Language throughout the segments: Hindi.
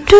तो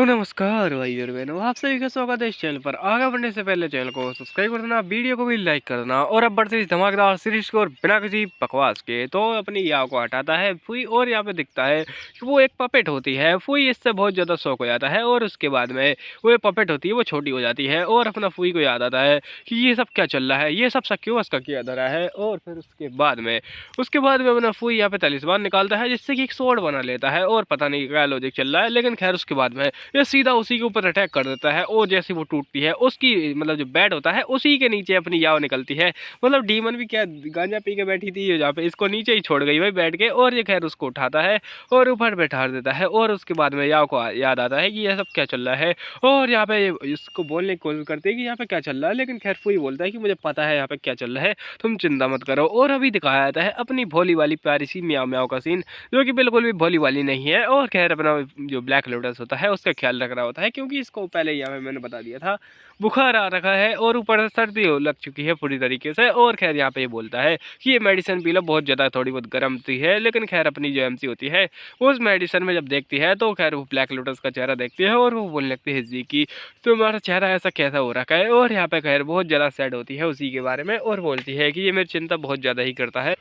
नमस्कार भाई और बहनों, आप सभी का स्वागत है इस चैनल पर। आगे बढ़ने से पहले चैनल को सब्सक्राइब कर देना, वीडियो को भी लाइक कर देना। और अब बढ़ते इस धमाकेदार सीरीज को, और बिना किसी बकवास के तो अपनी याव को हटाता है फुई, और यहाँ पे दिखता है कि वो एक पपेट होती है। फुई इससे बहुत ज़्यादा शौक हो जाता है, और उसके बाद में वो एक पपेट होती है वो छोटी हो जाती है, और अपना फुई को याद आता है कि ये सब क्या चल रहा है, ये सब क्यों उसका किया धरा है। और फिर उसके बाद में अपना फुई यहाँ पे तलिस्मान निकालता है, जिससे कि एक स्वॉर्ड बना लेता है। और पता नहीं क्या लॉजिक चल रहा है, लेकिन खैर उसके बाद में ये सीधा उसी के ऊपर अटैक कर देता है। और जैसे वो टूटती है, उसकी मतलब जो बेड होता है उसी के नीचे अपनी याव निकलती है। मतलब डीमन भी क्या गांजा पी के बैठी थी जहाँ पे, इसको नीचे ही छोड़ गई भाई बैठ के। और ये खैर उसको उठाता है और ऊपर बैठा देता है। और उसके बाद में याव को याद आता है कि यह सब क्या चल रहा है। और यहाँ पे इसको बोलने की कोशिश करते हैं कि यहाँ पे क्या चल रहा है, लेकिन खैर फुई बोलता है कि मुझे पता है यहाँ पे क्या चल रहा है, तुम चिंता मत करो। और अभी दिखाया जाता है अपनी भोली वाली प्यारी सी म्याऊ म्याऊ का सीन, जो कि बिल्कुल भी भोली वाली नहीं है। और खैर अपना जो ब्लैक लोटस होता है उसका ख्याल रख रहा होता है, क्योंकि इसको पहले ही यहाँ पे मैंने बता दिया था बुखार आ रखा है, और ऊपर से सर्दी लग चुकी है पूरी तरीके से। और खैर यहाँ पे ये बोलता है कि ये मेडिसिन पी लो, बहुत ज़्यादा थोड़ी बहुत गर्म सी है। लेकिन खैर अपनी जो एमसी होती है वो उस मेडिसिन में जब देखती है तो खैर वो ब्लैक लोटस का चेहरा देखती है, और वो बोलने लगती है जी कि तुम्हारा चेहरा ऐसा कैसा हो रखा है। और यहाँ पे खैर बहुत ज़्यादा सैड होती है उसी के बारे में, और बोलती है कि ये मेरी चिंता बहुत ज़्यादा ही करता है।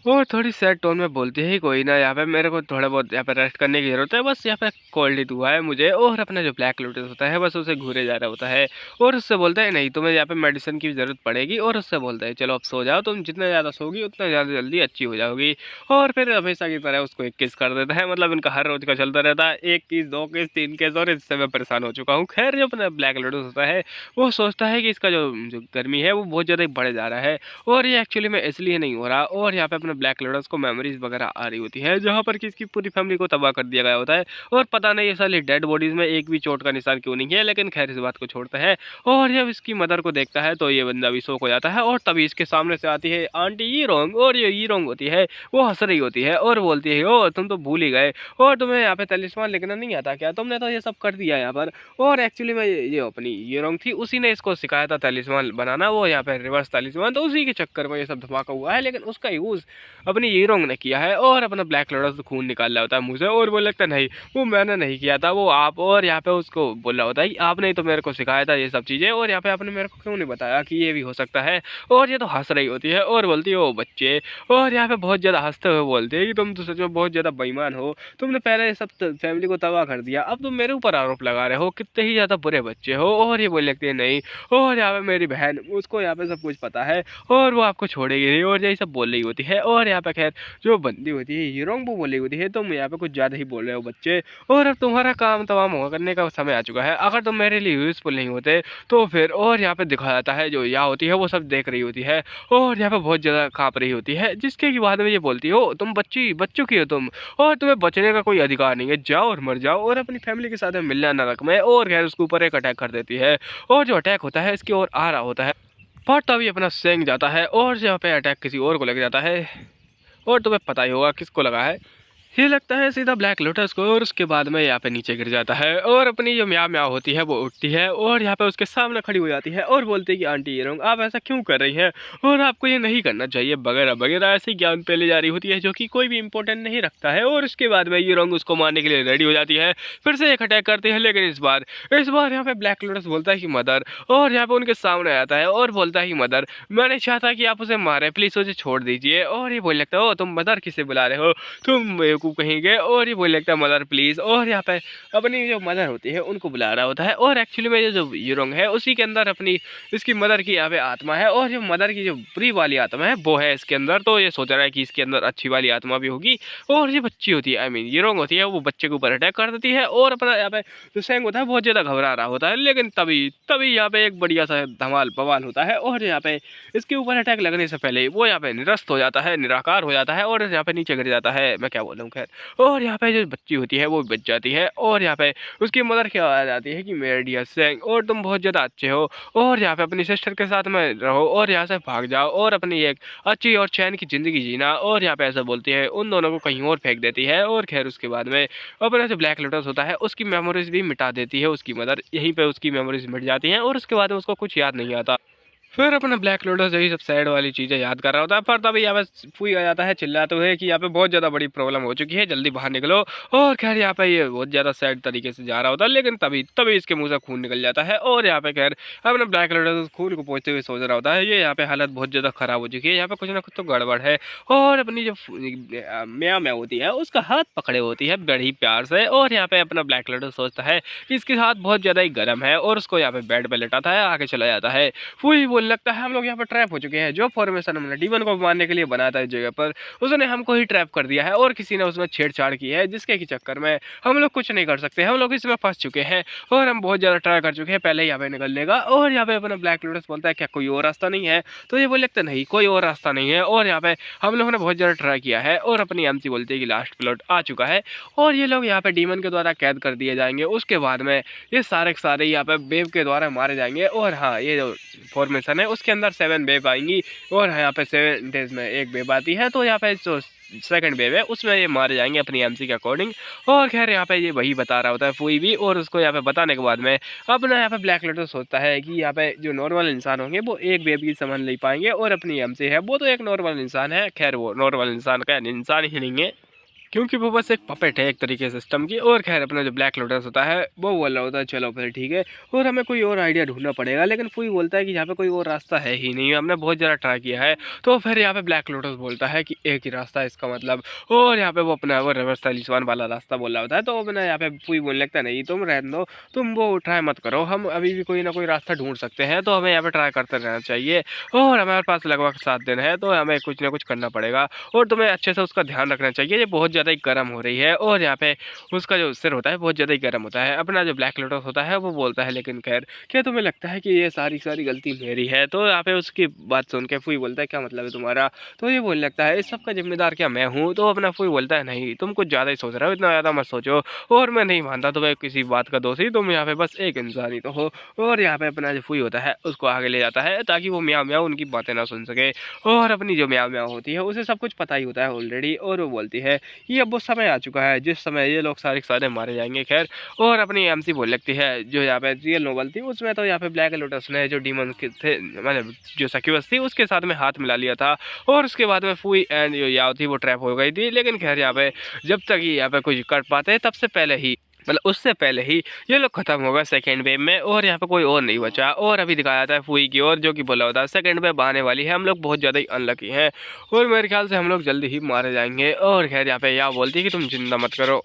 और थोड़ी सैड टोन में बोलती है, कोई ना, यहाँ पे मेरे को थोड़ा बहुत यहाँ पे रेस्ट करने की ज़रूरत है, बस यहाँ पे कोल्ड ही हुआ है मुझे। और अपना जो ब्लैक लोटस होता है बस उसे घूरे जा रहा होता है, और उससे बोलता है नहीं तुम्हें यहाँ पे मेडिसिन की ज़रूरत पड़ेगी। और उससे बोलता है चलो अब सो जाओ, तुम जितना ज़्यादा सोगी उतना ज़्यादा जल्दी अच्छी हो जाओगी। और फिर हमेशा की तरह उसको एक किस कर देता है। मतलब इनका हर रोज़ का चलता रहता है, एक किस, दो किस, तीन किस, और इससे मैं परेशान हो चुका हूँ। खैर जो अपना ब्लैक लोटस होता है वो सोचता है कि इसका जो जो गर्मी है वो बहुत ज़्यादा ही बढ़ जा रहा है, और ये एक्चुअली में इसलिए नहीं हो रहा। और यहाँ पे अपने ब्लैक लोटस को मेमोरीज वगैरह आ रही होती है, जहाँ पर कि इसकी पूरी फैमिली को तबाह कर दिया गया होता है। और पता नहीं ये साली डेड बॉडीज में एक भी चोट का निशान क्यों नहीं है, लेकिन खैर इस बात को छोड़ते हैं। और जब इसकी मदर को देखता है तो ये बंदा भी शौक हो जाता है, और तभी इसके सामने से आती है आंटी यीरोंग। और ये यीरोंग होती है वो हंस रही होती है, और बोलती है ओ तुम तो भूल ही गए, और तुम्हें यहाँ पे तलिस्मान लिखना नहीं आता क्या, तुमने तो ये सब कर दिया यहाँ पर। और एक्चुअली में ये अपनी यीरोंग थी, उसी ने इसको सिखाया था तलिस्मान बनाना, वो यहाँ पे रिवर्स तलिस्मान, तो उसी के चक्कर में ये सब धमाका हुआ है। लेकिन उसका यूज़ अपनी यीरोंग ने किया है, और अपना ब्लैक लोटस खून निकाल रहा होता है मुँह से, और बोल लगता है नहीं वो मैंने नहीं किया था, वो आप। और यहाँ पे उसको बोल रहा होता है कि आपने ही तो मेरे को सिखाया था ये सब चीज़ें, और यहाँ पे आपने मेरे को क्यों नहीं बताया कि ये भी हो सकता है। और ये तो हंस रही होती है, और बोलती है ओ बच्चे। और यहाँ पे बहुत ज़्यादा हंसते हुए बोलते हैं कि तुम तो सच में बहुत ज़्यादा बेईमान हो, तुमने पहले ये सब फैमिली को तबाह कर दिया, अब तुम मेरे ऊपर आरोप लगा रहे हो, कितने ही ज़्यादा बुरे बच्चे हो। और ये बोल लगती है नहीं, और यहाँ पे मेरी बहन, उसको यहाँ पे सब कुछ पता है, और वो आपको छोड़ेगी नहीं, और यही सब बोल रही होती है। और यहाँ पे खैर जो बंदी होती है हीरोंग वो बोली होती है तुम यहाँ पे कुछ ज़्यादा ही बोल रहे हो बच्चे, और अब तुम्हारा काम तमाम होगा करने का समय आ चुका है, अगर तुम मेरे लिए यूज़फुल नहीं होते तो फिर। और यहाँ पे दिखाया जाता है जो यहाँ होती है वो सब देख रही होती है, और यहाँ पे बहुत ज़्यादा काँप रही होती है, जिसके की बाद में ये बोलती हो तुम बच्चों की हो तुम, और तुम्हें बचने का कोई अधिकार नहीं है, जाओ और मर जाओ, और अपनी फैमिली के साथ मिलना नरक में। और खैर उसके ऊपर एक अटैक कर देती है, और जो अटैक होता है इसकी ओर आ रहा होता है, पर तभी अपना सेंग जाता है, और यहाँ पे अटैक किसी और को लग जाता है, और तुम्हें पता ही होगा किसको लगा है, ये लगता है सीधा ब्लैक लोटस को। और उसके बाद में यहाँ पे नीचे गिर जाता है, और अपनी जो म्याऊ म्याऊ होती है वो उठती है, और यहाँ पे उसके सामने खड़ी हो जाती है, और बोलती है कि आंटी ये रंग आप ऐसा क्यों कर रही हैं, और आपको ये नहीं करना चाहिए वगैरह वगैरह, ऐसे ही ज्ञान पे ले जा रही होती है जो कि कोई भी इंपॉर्टेंट नहीं रखता है। और उसके बाद में ये रंग उसको मारने के लिए रेडी हो जाती है, फिर से एक अटैक करती है, लेकिन इस बार यहाँ पे ब्लैक लोटस बोलता है कि मदर, और यहाँ पे उनके सामने आता है और बोलता है कि मदर मैं नहीं चाहता कि आप उसे मारें, प्लीज़ उसे छोड़ दीजिए। और ये बोलने लगता है ओ तुम मदर किसे बुला रहे हो, तुम बेवकूफ़ कहीं गए। और ये बोलने लगता है मदर प्लीज़, और यहाँ पे अपनी जो मदर होती है उनको बुला रहा होता है। और एक्चुअली में ये जो यूरोंग है उसी के अंदर अपनी इसकी मदर की यहाँ पे आत्मा है, और जो मदर की जो बुरी वाली आत्मा है वो है इसके अंदर। तो ये सोच रहा है कि इसके अंदर अच्छी वाली आत्मा भी होगी, और ये बच्ची होती है, आई मीन यूरोंग होती है, वो बच्चे के ऊपर अटैक कर देती है। और अपना यहाँ पे जो सेंग होता है बहुत ज़्यादा घबरा रहा होता है, लेकिन तभी तभी यहाँ पे एक बढ़िया सा धमाल बवाल होता है, और यहाँ पे इसके ऊपर अटैक लगने से पहले वो यहाँ पे निरस्त हो जाता है, निराकार हो जाता है, और यहाँ पे नीचे गिर जाता है। मैं क्या बोलूँ, खैर। और यहाँ पे जो बच्ची होती है वो बच जाती है और यहाँ पे उसकी मदर की आवाज़ आती है कि मेरे डियर सैंग और तुम बहुत ज़्यादा अच्छे हो और यहाँ पे अपनी सिस्टर के साथ में रहो और यहाँ से भाग जाओ और अपनी एक अच्छी और चैन की ज़िंदगी जीना। और यहाँ पे ऐसा बोलती है, उन दोनों को कहीं और फेंक देती है और खैर उसके बाद में अपना जो ब्लैक लोटस होता है उसकी मेमोरीज भी मिटा देती है उसकी मदर। यहीं पे उसकी मेमोरीज मिट जाती हैं और उसके बाद में उसको कुछ याद नहीं आता। फिर अपना ब्लैक लोटस यही सब सैड वाली चीज़ें याद कर रहा होता है, पर तभी यहाँ पे फूई आ जाता है चिल्लाते हुए कि यहाँ पे बहुत ज़्यादा बड़ी प्रॉब्लम हो चुकी है, जल्दी बाहर निकलो। और खैर यहाँ पे ये बहुत ज़्यादा सैड तरीके से जा रहा होता है, लेकिन तभी तभी इसके मुंह से खून निकल जाता है। और यहाँ पे खैर अपना ब्लैक लोटस खून को पोंछते हुए सोच रहा होता है, ये यहाँ पे हालत बहुत ज़्यादा ख़राब हो चुकी है, यहाँ पे कुछ ना कुछ तो गड़बड़ है। और अपनी जो म्याँ म्याँ होती है उसका हाथ पकड़े होती है बड़ी प्यार से। और यहाँ पे अपना ब्लैक लोटस सोचता है कि इसके हाथ बहुत ज़्यादा ही गर्म है और उसको यहाँ पे बेड पर लेटाता है, आगे चला जाता है। फूई बोलने लगता है, हम लोग यहाँ पर ट्रैप हो चुके हैं, जो फॉर्मेशन हमने डीमन को मारने के लिए बनाया था इस जगह पर उसने हमको ही ट्रैप कर दिया है और किसी ने उसमें छेड़छाड़ की है, जिसके की चक्कर में हम लोग कुछ नहीं कर सकते, हम लोग इसमें फंस चुके हैं और हम बहुत ज़्यादा ट्राई कर चुके हैं पहले यहाँ पे निकलने का। और यहाँ पे अपना ब्लैक लोटस बोलता है क्या कोई और रास्ता नहीं है, तो ये बोल लगता नहीं कोई और रास्ता नहीं है। और यहाँ पे हम लोगों ने बहुत ज़्यादा ट्राई किया है और अपनी एमसी बोलती है कि लास्ट प्लॉट आ चुका है और ये लोग यहाँ पे डीमन के द्वारा कैद कर दिए जाएंगे। उसके बाद में ये सारे के सारे यहाँ पे वेव के द्वारा मारे जाएंगे। और हाँ, ये जो फॉर्मेशन है उसके अंदर 7 वेव आएंगी और यहाँ पे 7 डेज में एक वेव आती है, तो यहाँ पे जो सेकंड वेव है उसमें ये मारे जाएंगे अपनी एमसी के अकॉर्डिंग। और खैर यहाँ पे ये वही बता रहा होता है फूई भी, और उसको यहाँ पे बताने के बाद में अपना यहाँ पे ब्लैक लोटस सोचता है कि यहाँ पे जो नॉर्मल इंसान होंगे वो एक वेव की समझ नहीं पाएंगे और अपनी एमसी है वो तो एक नॉर्मल इंसान है। खैर वो नॉर्मल इंसान का इंसान ही नहीं है, क्योंकि वो बस एक पपेट है एक तरीके से सिस्टम की। और खैर अपना जो ब्लैक लोटस होता है वो बोल रहा होता है चलो फिर ठीक है और हमें कोई और आइडिया ढूंढना पड़ेगा, लेकिन फूई बोलता है कि यहाँ पे कोई और रास्ता है ही नहीं, हमने बहुत ज़्यादा ट्राई किया है। तो फिर यहाँ पे ब्लैक लोटस बोलता है कि एक ही रास्ता है इसका मतलब, और यहाँ पे वो अपना वो रिवर्स तलीस्वान वाला रास्ता बोल रहा होता है। तो अपना यहाँ पे फूई बोलने लगता है नहीं तुम रहने दो, तुम वो ट्राई मत करो, हम अभी भी कोई ना कोई रास्ता ढूंढ सकते हैं, तो हमें यहाँ पे ट्राई करते रहना चाहिए और हमारे पास लगभग 7 दिन है, तो हमें कुछ ना कुछ करना पड़ेगा और तुम्हें अच्छे से उसका ध्यान रखना चाहिए, ये बहुत ज़्यादा ही गर्म हो रही है। और यहाँ पे उसका जो सिर होता है बहुत ज़्यादा ही गर्म होता है। अपना जो ब्लैक लोटस होता है वो बोलता है लेकिन खैर क्या तुम्हें लगता है कि ये सारी सारी गलती मेरी है, तो यहाँ पे उसकी बात सुन के फूई बोलता है क्या मतलब है तुम्हारा, तो ये बोलने लगता है इस सब का जिम्मेदार क्या मैं हूँ। तो अपना फूई बोलता है नहीं तुम कुछ ज़्यादा ही सोच रहे हो, इतना ज़्यादा मत सोचो और मैं नहीं मानता तुम्हें किसी बात का दोषी, तुम यहाँ पे बस एक इंसान ही तो हो। और यहाँ पे अपना जो फूई होता है उसको आगे ले जाता है ताकि वो म्याऊं म्याऊं उनकी बातें ना सुन सके। और अपनी जो म्याऊं म्याऊं होती है उसे सब कुछ पता ही होता है ऑलरेडी, और वो बोलती है कि अब वो समय आ चुका है जिस समय ये लोग सारे के सारे मारे जाएंगे। खैर और अपनी एमसी बोल लगती है जो यहाँ पे रियल नोवेल थी उसमें तो यहाँ पे ब्लैक लोटस ने जो डीमन के थे मतलब जो सक्यूबस थी उसके साथ में हाथ मिला लिया था और उसके बाद में फूई एंड जो याव थी वो ट्रैप हो गई थी। लेकिन खैर यहाँ पे जब तक ही यहाँ पे कुछ कर पाते तब से पहले ही मतलब उससे पहले ही ये लोग खत्म हो गए सेकेंड वेव में और यहाँ पे कोई और नहीं बचा। और अभी दिखाया जाता है फूई की ओर जो कि बोला होता है सेकेंड वेव आने वाली है, हम लोग बहुत ज़्यादा ही अनलकी हैं और मेरे ख्याल से हम लोग जल्दी ही मारे जाएंगे। और खैर यहाँ पे या बोलती है कि तुम चिंता मत करो,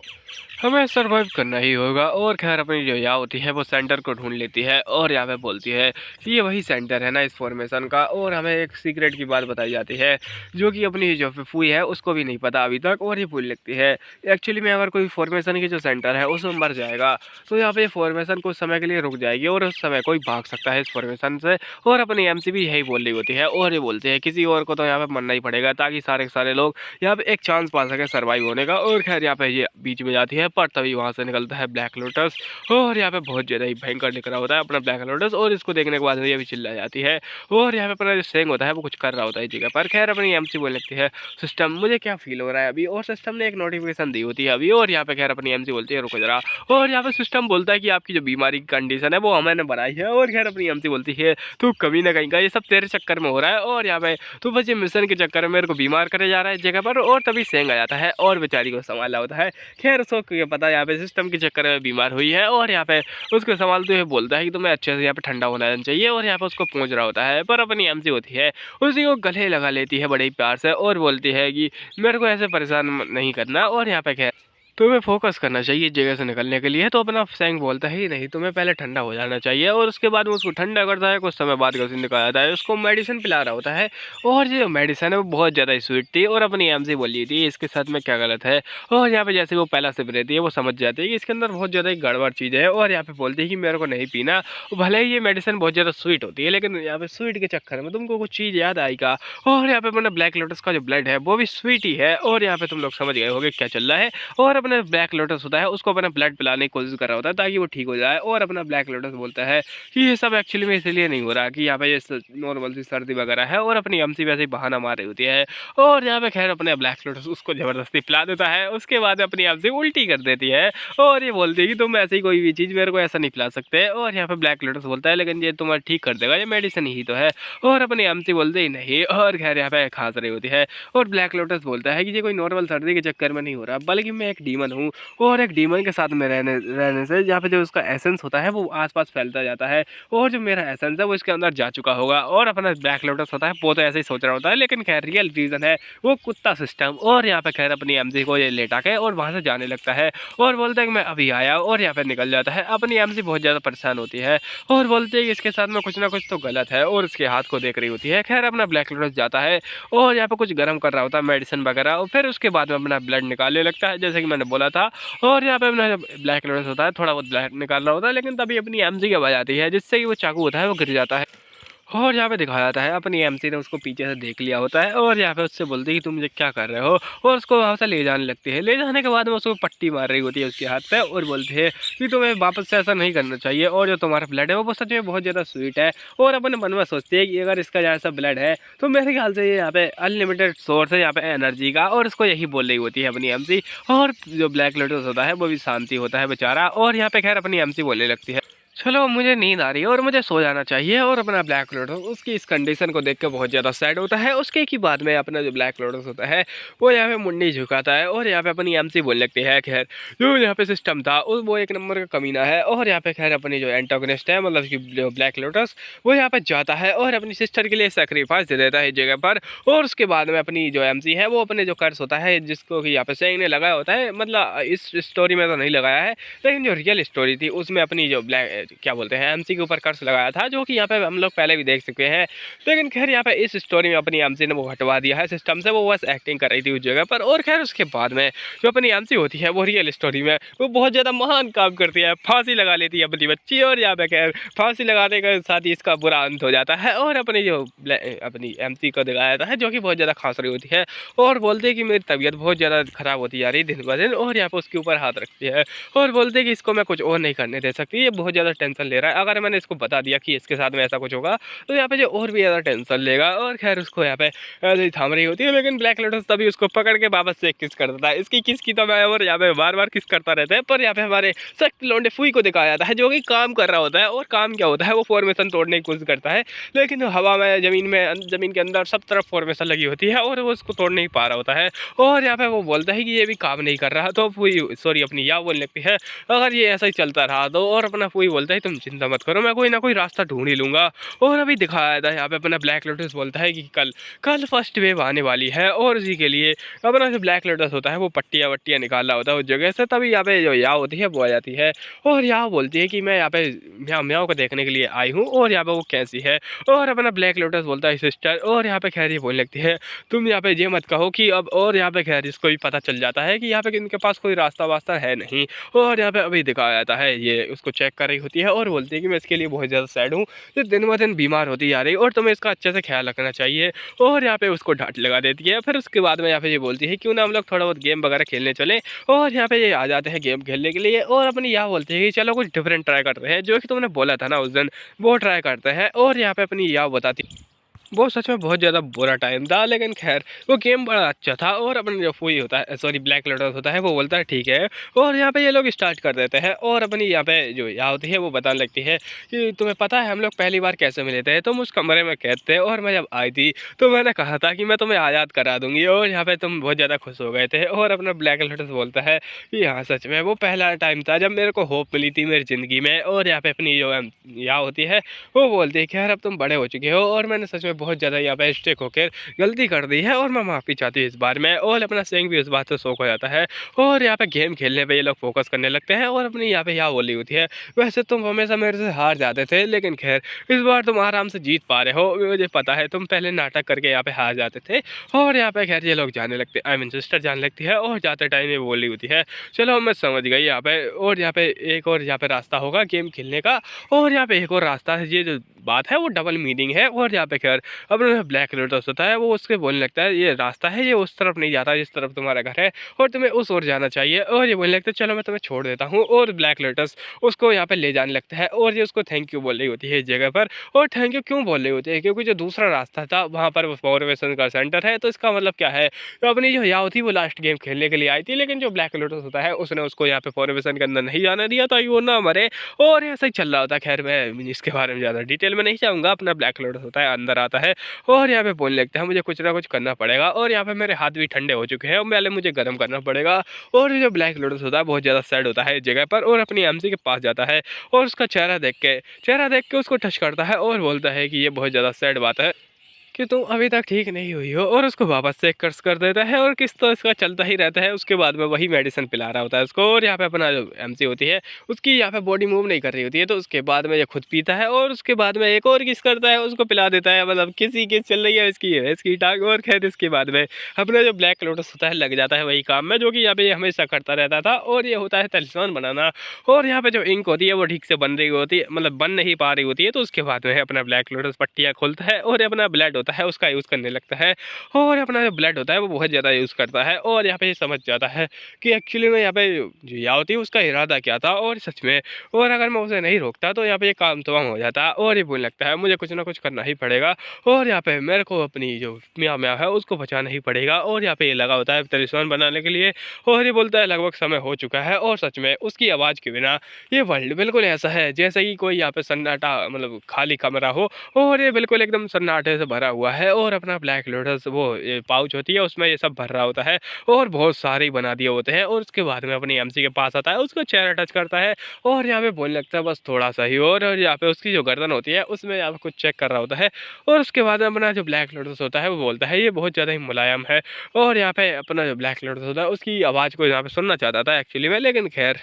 हमें सरवाइव करना ही होगा। और खैर अपनी जो या होती है वो सेंटर को ढूंढ लेती है और यहाँ पे बोलती है कि ये वही सेंटर है ना इस फॉर्मेशन का। और हमें एक सीक्रेट की बात बताई जाती है जो कि अपनी जो फूई है उसको भी नहीं पता अभी तक। और ये भूल लगती है एक्चुअली में अगर कोई फॉर्मेशन की जो सेंटर है उसमें मर जाएगा तो यहाँ पे फॉर्मेशन कुछ समय के लिए रुक जाएगी और उस समय कोई भाग सकता है इस फॉर्मेशन से। और अपनी एमसी भी यही बोल रही होती है और ये बोलते हैं किसी और को तो यहाँ पे मरना ही पड़ेगा ताकि सारे के सारे लोग यहाँ पे एक चांस पा सके सर्वाइव होने का। और खैर यहाँ पे ये बीच में जाती है पर तभी वहाँ से निकलता है ब्लैक लोटस और यहाँ पे बहुत ज़्यादा ही भयंकर दिख रहा होता है अपना ब्लैक लोटस। और इसको देखने के बाद ये भी चिल्ला जाती है और यहाँ पे अपना जो सेंग होता है वो कुछ कर रहा होता है इस जगह पर। खैर अपनी एमसी बोलने लगती है सिस्टम मुझे क्या फील हो रहा है अभी, और सिस्टम ने एक नोटिफिकेशन दी होती है अभी। और यहाँ पे खैर अपनी एमसी बोलती है रुको जरा, और यहाँ पे सिस्टम बोलता है कि आपकी जो बीमारी की कंडीशन है वो हमने बनाई है। और खैर अपनी एमसी बोलती है तू कभी ना कहीं का ये सब तेरे चक्कर में हो रहा है और यहाँ पे तू बस ये मिशन के चक्कर में मेरे को बीमार करे जा रहा है इस जगह पर। और तभी सेंग आ जाता है और बेचारी को संभाला होता है। खैर उसको ये पता है यहाँ पे सिस्टम के चक्कर में बीमार हुई है और यहाँ पे उसको संभालते हुए बोलता है कि तुम्हें अच्छे से यहाँ पे ठंडा होना चाहिए और यहाँ पे उसको पहुँच रहा होता है। पर अपनी एमसी होती है उसी को गले लगा लेती है बड़े ही प्यार से और बोलती है कि मेरे को ऐसे परेशान नहीं करना। और यहाँ पे खैर तुम्हें फ़ोकस करना चाहिए इस जगह से निकलने के लिए। तो अपना सैंग बोलता है, नहीं तुम्हें पहले ठंडा हो जाना चाहिए, और उसके बाद वो उसको ठंडा करता है। कुछ समय बाद घसीट निकल आता है, उसको मेडिसिन पिला रहा होता है, और जो मेडिसिन है वो बहुत ज़्यादा स्वीट थी, और अपनी एमसी बोली थी इसके साथ में क्या गलत है। और यहाँ पे जैसे वो पहला सिप रहती है, वो समझ जाती है कि इसके अंदर बहुत ज़्यादा एक गड़बड़ चीज़ है, और यहाँ पे बोलती है कि मेरे को नहीं पीना। भले ही ये मेडिसिन बहुत ज़्यादा स्वीट होती है, लेकिन यहाँ पे स्वीट के चक्कर में तुमको कुछ चीज़ याद आएगा। और यहाँ पे अपना ब्लैक लोटस का जो ब्लड है वो भी स्वीट ही है, और यहाँ पे तुम लोग समझ गए होगे क्या चल रहा है। और अपने ब्लैक लोटस होता है, उसको अपना ब्लड पिलाने की कोशिश कर रहा होता है ताकि वो ठीक हो जाए। और अपना ब्लैक लोटस बोलता है कि ये सब एक्चुअली में इसलिए नहीं हो रहा कि यहाँ पे ये नॉर्मल सी सर्दी वगैरह है, और अपनी एमसी वैसे ही बहाना मार रही होती है। और यहाँ पे खैर अपने ब्लैक लोटस उसको ज़बरदस्ती पिला देता है, उसके बाद अपनी एमसी उल्टी कर देती है, और ये बोलती है कि तुम ऐसी कोई भी चीज़ मेरे को ऐसा नहीं पिला सकते। और यहाँ पे ब्लैक लोटस बोलता है लेकिन ये तुम्हें ठीक कर देगा, ये मेडिसिन ही तो है। और अपनी एमसी बोलते ही नहीं, और खैर यहाँ पे खांस रही होती है। और ब्लैक लोटस बोलता है कि ये कोई नॉर्मल सर्दी के चक्कर में नहीं हो रहा, बल्कि मैं एक डीमन हूँ, और एक डीमन के साथ में रहने से यहाँ पे जो उसका एसेंस होता है वो आसपास फैलता जाता है, और जो मेरा एसेंस है वो इसके अंदर जा चुका होगा। और अपना ब्लैक लोटस होता है वो तो ऐसे ही सोच रहा होता है, लेकिन खैर रियल रीज़न है वो कुत्ता सिस्टम। और यहाँ पे खैर अपनी एमसी को ये लेटा के और वहाँ से जाने लगता है, और बोलता है कि मैं अभी आया, और यहाँ पे निकल जाता है। अपनी एमसी बहुत ज़्यादा परेशान होती है, और बोलते हैं कि इसके साथ में कुछ ना कुछ तो गलत है, और उसके हाथ को देख रही होती है। खैर अपना ब्लैक लोटस जाता है, और यहाँ पे कुछ गर्म कर रहा होता है मेडिसिन वगैरह, और फिर उसके बाद में अपना ब्लड निकालने लगता है जैसे कि मैंने बोला था। और यहाँ पे अपना ब्लैक लोटस होता है थोड़ा बहुत ब्लड निकाल रहा होता है, लेकिन तभी अपनी एमसी की आवाज़ आती है जिससे कि वो चाकू होता है वो गिर जाता है। और यहाँ पे दिखाया जाता है अपनी एमसी ने उसको पीछे से देख लिया होता है, और यहाँ पे उससे बोलती है कि तुम मुझे क्या कर रहे हो, और उसको वहाँ से ले जाने लगती है। ले जाने के बाद में उसको पट्टी मार रही होती है उसके हाथ पे, और बोलती है कि तुम्हें वापस से ऐसा नहीं करना चाहिए, और जो तुम्हारा ब्लड है वो सच में बहुत ज़्यादा स्वीट है। और अपने मन में सोचती है कि अगर इसका जैसा ब्लड है तो मेरे ख्याल से ये यहाँ पे अनलिमिटेड सोर्स है यहाँ पे एनर्जी का, और उसको यही बोल रही होती है अपनी एमसी। और जो ब्लैक लोटस होता है वो भी शांति होता है बेचारा, और यहाँ पे खैर अपनी एमसी बोलने लगती है, चलो मुझे नींद आ रही है और मुझे सो जाना चाहिए। और अपना ब्लैक लोटस उसकी इस कंडीशन को देख के बहुत ज़्यादा सैड होता है। उसके एक ही बाद में अपना जो ब्लैक लोटस होता है वो यहाँ पे मुंडी झुकाता है, और यहाँ पे अपनी एमसी बोलने लगती है खैर जो यहाँ पे सिस्टम था वो एक नंबर का कमीना है। और यहाँ पे खैर अपनी जो एंटागोनिस्ट है मतलब कि जो ब्लैक लोटस वो यहाँ पे जाता है और अपनी सिस्टर के लिए सेक्रीफाइस दे देता है इस जगह पर। और उसके बाद में अपनी जो एमसी है वो अपने जो कर्स होता है जिसको कि यहाँ पे सेंग ने लगाया होता है, मतलब इस स्टोरी में तो नहीं लगाया है, लेकिन जो रियल स्टोरी थी उसमें अपनी जो ब्लैक क्या बोलते हैं एमसी के ऊपर कर्ज लगाया था, जो कि यहाँ पे हम लोग पहले भी देख चुके हैं। लेकिन खैर यहाँ पे इस स्टोरी में अपनी एमसी ने वो हटवा दिया है सिस्टम से, वो बस एक्टिंग कर रही थी उस जगह पर। और खैर उसके बाद में जो अपनी एमसी होती है वो रियल स्टोरी में वो बहुत ज़्यादा महान काम करती है, फांसी लगा लेती है अपनी बच्ची। और यहाँ पे खैर फांसी लगाने के साथ ही इसका बुरा अंत हो जाता है, और अपनी जो अपनी एमसी को दिखाया जाता है जो कि बहुत ज़्यादा खांस रही होती है, और बोलते हैं कि मेरी तबीयत बहुत ज़्यादा ख़राब होती जा रही है दिन ब दिन। और यहाँ पे उसके ऊपर हाथ रखती है और बोलते हैं कि इसको मैं कुछ और नहीं करने दे सकती, ये बहुत ज़्यादा टेंशन ले रहा है, अगर मैंने इसको बता दिया कि इसके साथ में ऐसा कुछ होगा तो यहाँ पे जो और भी ज़्यादा टेंशन लेगा। और खैर उसको यहाँ पे ऐसे ही थाम रही होती है, लेकिन ब्लैक लोटस तभी उसको पकड़ के वापस से किस कर देता है। इसकी किस की तो मैं और यहाँ पे बार बार किस करता रहता है, पर यहाँ पे हमारे सख्त लौंडे फुई को दिखाया जाता है जो कि काम कर रहा होता है। और काम क्या होता है, वो फॉर्मेशन तोड़ने की कोशिश करता है, लेकिन हवा में ज़मीन के अंदर सब तरफ फॉर्मेशन लगी होती है और वो उसको तोड़ नहीं पा रहा होता है। और यहाँ पे वो बोलता है कि ये भी काम नहीं कर रहा, तो फुई सॉरी अपनी या बोलने लगती है अगर ये ऐसा ही चलता रहा तो। और अपना फुई बोलता है तुम चिंता मत करो, मैं कोई ना कोई रास्ता ढूंढ ही लूँगा। और अभी दिखाया था यहाँ पे अपना ब्लैक लोटस बोलता है कि कल कल फर्स्ट वेव आने वाली है, और उसी के लिए अपना जो ब्लैक लोटस होता है वो पट्टियाँ वट्टियाँ निकाल रहा होता है उस जगह से। तभी यहाँ पे जो या होती है वो आ जाती है, और यहाँ बोलती है कि मैं यहाँ पे म्याऊं म्याऊं को देखने के लिए आई हूँ, और यहाँ पे वो कैसी है। और अपना ब्लैक लोटस बोलता है सिस्टर, और यहाँ पे खैर ये बोलने लगती है तुम यहाँ पे ये मत कहो कि अब। और यहाँ पे खैर इसको भी पता चल जाता है कि यहाँ पे इनके पास कोई रास्ता वास्ता है नहीं। और यहाँ पे अभी दिखाया जाता है ये उसको चेक कर रही होती है और बोलती है कि मैं इसके लिए बहुत ज़्यादा सैड हूँ, ये दिन ब दिन बीमार होती जा रही है और तुम्हें इसका अच्छे से ख्याल रखना चाहिए। और यहाँ पे उसको डांट लगा देती है। फिर उसके बाद में यहाँ पे ये बोलती है क्यों ना हम लोग थोड़ा बहुत गेम वगैरह खेलने चले। और यहाँ पे ये आ जाते हैं गेम खेलने के लिए, और अपनी यहाँ बोलते हैं कि चलो कुछ डिफरेंट ट्राई करते हैं, जो कि तुमने बोला था ना उस दिन वो ट्राई करते हैं। और यहाँ पे अपनी यहाँ बताती वो सच में बहुत ज़्यादा बुरा टाइम था, लेकिन खैर वो गेम बड़ा अच्छा था। और अपना जो फुई होता है सॉरी ब्लैक लोटस होता है वो बोलता है ठीक है। और यहाँ पे ये लोग स्टार्ट कर देते हैं, और अपनी यहाँ पे जो यहाँ होती है वो बताने लगती है कि तुम्हें पता है हम लोग पहली बार कैसे मिले थे, तुम उस कमरे में कैद थे और मैं जब आई थी तो मैंने कहा था कि मैं तुम्हें आज़ाद करा दूंगी, और यहाँ पे तुम बहुत ज़्यादा खुश हो गए थे। और अपना ब्लैक लोटस बोलता है कि हाँ सच में वो पहला टाइम था जब मेरे को होप मिली थी मेरी ज़िंदगी में। और यहाँ पे अपनी जो यहाँ होती है वो बोलती है कि यार अब तुम बड़े हो चुके हो और मैंने सच में बहुत ज़्यादा यहाँ पे स्टेक होकर गलती कर दी है और मैं माफ़ी चाहती हूँ इस बार में। और अपना सेंग भी उस बात से शौक हो जाता है और यहाँ पे गेम खेलने पे ये लोग फोकस करने लगते हैं और अपनी यहाँ पे यहाँ बोली होती है, वैसे तुम हमेशा मेरे से हार जाते थे लेकिन खैर इस बार तुम आराम से जीत पा रहे हो, मुझे पता है तुम पहले नाटक करके यहाँ पे हार जाते थे। और यहाँ पे खैर ये लोग जाने लगते आई मीन सिस्टर जाने लगती है और जाते टाइम ये बोली होती है, चलो मैं समझ गई यहाँ पे। और यहाँ पे एक और यहाँ पे रास्ता होगा गेम खेलने का और यहाँ पे एक और रास्ता है, ये जो बात है वो डबल मीनिंग है। और यहाँ पे खैर अपने ब्लैक लोटस होता है वो उसके बोलने लगता है, ये रास्ता है ये उस तरफ नहीं जाता जिस तरफ तुम्हारा घर है और तुम्हें उस ओर जाना चाहिए। और ये बोलने लगता है चलो मैं तुम्हें छोड़ देता हूँ। और ब्लैक लोटस उसको यहाँ पे ले जाने लगता है और ये उसको थैंक यू बोल रही होती है इस जगह पर। और थैंक यू क्यों बोल रही होती है, क्योंकि जो दूसरा रास्ता था वहाँ पर फॉरमेशन का सेंटर है, तो इसका मतलब क्या है, तो अपनी जो याव थी वो लास्ट गेम खेलने के लिए आई थी, लेकिन जो ब्लैक लोटस होता है उसने उसको यहाँ पे फॉरमेशन के अंदर नहीं जाने दिया ताकि वो ना मरे। और ऐसा ही चल रहा होता है। खैर मैं इसके बारे में ज़्यादा डिटेल में नहीं चाहूँगा। अपना ब्लैक लोटस होता है अंदर आता है और यहाँ पे बोलने लगता है मुझे कुछ ना कुछ करना पड़ेगा और यहाँ पे मेरे हाथ भी ठंडे हो चुके हैं और पहले मुझे गर्म करना पड़ेगा। और जो ब्लैक लोटस होता है बहुत ज़्यादा सैड होता है इस जगह पर और अपनी एमसी के पास जाता है और उसका चेहरा देख के उसको टच करता है और बोलता है कि ये बहुत ज़्यादा सैड बात है कि तुम अभी तक ठीक नहीं हुई हो। और उसको वापस से कर्स कर देता है और किस तो इसका चलता ही रहता है। उसके बाद में वही मेडिसिन पिला रहा होता है उसको और यहाँ पे अपना जो एमसी होती है उसकी यहाँ पे बॉडी मूव नहीं कर रही होती है, तो उसके बाद में ये खुद पीता है और उसके बाद में एक और किस करता है उसको पिला देता है, मतलब किसी की चल रही है इसकी टांग। और खैर इसके बाद में अपना जो ब्लैक लोटस होता है लग जाता है वही काम में जो कि यहाँ पे हमेशा करता रहता था, और ये होता है तलिस्मान बनाना। और यहाँ पे जो इंक होती है वो ठीक से बन रही होती है, मतलब बन नहीं पा रही होती है, तो उसके बाद में अपना ब्लैक लोटस पट्टियाँ खोलता है और अपना ब्लड होता है उसका यूज़ करने लगता है। और अपना जो ब्लड होता है वो बहुत ज़्यादा यूज़ करता है और यहाँ पे ये समझ जाता है कि एक्चुअली में यहाँ पे जो या होती है उसका इरादा क्या था और सच में, और अगर मैं उसे नहीं रोकता तो यहाँ पे ये काम तमाम हो जाता। और ये बोलने लगता है मुझे कुछ ना कुछ करना ही पड़ेगा और यहाँ पे मेरे को अपनी जो म्याओ म्याओ है उसको बचाना ही पड़ेगा। और यहाँ पे ये लगा होता है तलिस्मान बनाने के लिए और ये बोलता है लगभग समय हो चुका है। और सच में उसकी आवाज़ के बिना ये वर्ल्ड बिल्कुल ऐसा है जैसे कि कोई यहाँ पे सन्नाटा, मतलब खाली कमरा हो और ये बिल्कुल एकदम सन्नाटे से भरा हुआ है। और अपना ब्लैक लोटस वो ये पाउच होती है उसमें ये सब भर रहा होता है और बहुत सारे ही बना दिए होते हैं। और उसके बाद में अपनी एमसी के पास आता है, उसको चेहरा टच करता है और यहाँ पे बोलने लगता है बस थोड़ा सा ही। और यहाँ पे उसकी जो गर्दन होती है उसमें यहाँ पे कुछ चेक कर रहा होता है और उसके बाद में अपना जो ब्लैक लोटस होता है वो बोलता है ये बहुत ज़्यादा ही मुलायम है। और यहाँ पे अपना जो ब्लैक लोटस होता है उसकी आवाज़ को यहाँ पे सुनना चाहता था एक्चुअली में, लेकिन खैर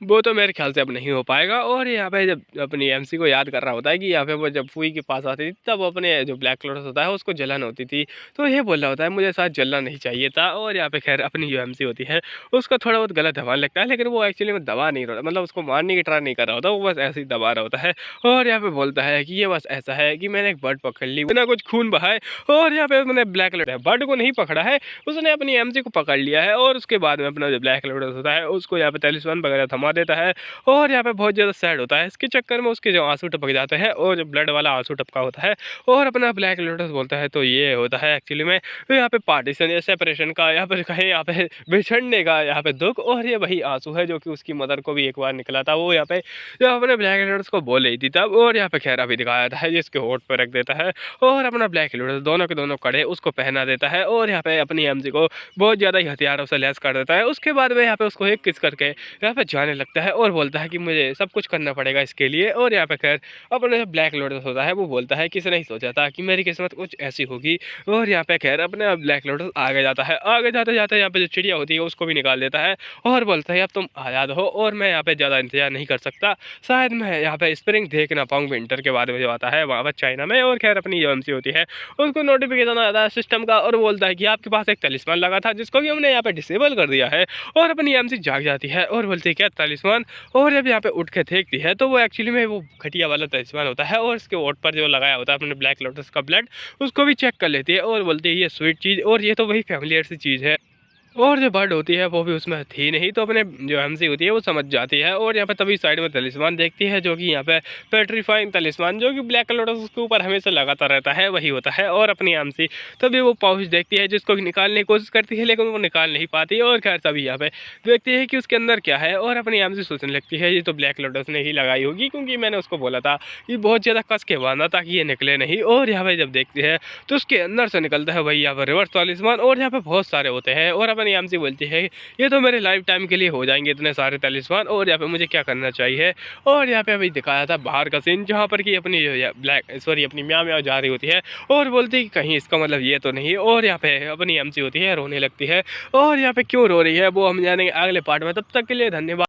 वो तो मेरे ख्याल से अब नहीं हो पाएगा। और यहाँ पे जब अपनी एमसी को याद कर रहा होता है कि यहाँ पे वो जब फुई के पास आती थी तब वो अपने जो ब्लैक लोटस होता है उसको जलन होती थी, तो ये बोल रहा होता है मुझे साथ जलना नहीं चाहिए था। और यहाँ पे खैर अपनी जो एमसी होती है उसको थोड़ा बहुत गलत दबाने लगता है, लेकिन वो एक्चुअली में दबा नहीं रहा, मतलब उसको मारने की ट्राई नहीं कर रहा होता, वो बस ऐसे ही दबा रहा होता है। और यहाँ पे बोलता है कि ये बस ऐसा है कि मैंने एक बर्ड पकड़ ली बिना कुछ खून बहाए। और यहाँ पे मैंने ब्लैक लोटस बर्ड को नहीं पकड़ा है, उसने अपनी एमसी को पकड़ लिया है। और उसके बाद में अपना जो ब्लैक लोटस होता है उसको यहाँ पे तलिस्मान वगैरह थमा देता है और यहाँ पे बहुत ज़्यादा सैड होता है। इसके चक्कर में उसके जो आंसू टपक जाते हैं और जो ब्लड वाला आंसू टपका होता है और अपना ब्लैक लोटस बोलता है तो ये होता है एक्चुअली में तो यहाँ पे पार्टीशन या सेपरेशन का, यहाँ पे कहें यहाँ पे बिछड़ने का यहाँ पे दुख। और ये वही आंसू है जो कि उसकी मदर को भी एक बार निकला था, वो यहाँ पे जो अपने ब्लैक लोटस को बोल रही थी तब। और यहाँ पे खैर अभी दिखाया था है जिसके होठ पर रख देता है और अपना ब्लैक लोटस दोनों के दोनों कड़े उसको पहना देता है और यहाँ पे अपनी एमजी को बहुत ज़्यादा ही हथियारों से लैस कर देता है। उसके बाद में यहाँ पे उसको एक किस करके यहाँ पे जाने लगता है और बोलता है कि मुझे सब कुछ करना पड़ेगा इसके लिए। और यहाँ पे खैर अपने जो ब्लैक लोटस होता है वो बोलता है किसी नहीं सोचा था कि मेरी किस्मत कुछ ऐसी होगी। और यहाँ पे खैर अपने ब्लैक लोटस आगे जाता है, आगे जाते जाते यहाँ पे जो चिड़िया होती है उसको भी निकाल देता है और बोलता है अब तुम आज़ाद हो और मैं यहाँ पे ज़्यादा इंतजार नहीं कर सकता, शायद मैं यहाँ पे स्प्रिंग देख ना पाऊँ विंटर के बाद में जो आता है वहाँ पर चाइना में। और खैर अपनी जो एमसी होती है उसको नोटिफिकेशन आता है सिस्टम का और बोलता है कि आपके पास एक तलिस्मान लगा था जिसको भी हमने यहाँ पे डिसेबल कर दिया है। और अपनी एमसी जाग जाती है और बोलती है क्या तलिस्मान, और जब यहाँ पे उठ के देखती है तो वो एक्चुअली में वो घटिया वाला तलिस्मान होता है और उसके ओठ पर जो लगाया होता है अपने ब्लैक लोटस का ब्लड उसको भी चेक कर लेती है और बोलती है ये स्वीट चीज़ और ये तो वही फैमिलियर सी चीज़ है। और जो बर्ड होती है वो भी उसमें थी नहीं, तो अपने जो एमसी होती है वो समझ जाती है और यहाँ पे तभी साइड में तलिस्मान देखती है जो कि यहाँ पे पेट्रीफाइंग तलिस्मान जो कि ब्लैक लोटस उसके ऊपर हमेशा लगाता रहता है वही होता है। और अपनी एमसी तभी वो पाउच देखती है जिसको निकालने की कोशिश करती है लेकिन वो निकाल नहीं पाती। और खैर तभी यहाँ पे देखती है कि उसके अंदर क्या है और अपनी एमसी सोचने लगती है ये तो ब्लैक लोटस ने ही लगाई होगी क्योंकि मैंने उसको बोला था कि बहुत ज़्यादा कस के बांधा ताकि ये निकले नहीं। और यहाँ पे जब देखती है तो उसके अंदर से निकलता है वही यहाँ पर रिवर्स तलिस्मान और यहाँ पे बहुत सारे होते हैं और अपनी एमसी बोलती है ये तो मेरे लाइफ टाइम के लिए हो जाएंगे इतने सारे तलिस्मान, और यहाँ पे मुझे क्या करना चाहिए। और यहाँ पे अभी दिखाया था बाहर का सीन जहाँ पर कि अपनी ब्लैक सॉरी अपनी म्याँ म्याँ जा रही होती है और बोलती है कि कहीं इसका मतलब ये तो नहीं। और यहाँ पे अपनी एमसी होती है रोने लगती है, और यहाँ पे क्यों रो रही है वो हम जानेंगे अगले पार्ट में। तब तक के लिए धन्यवाद।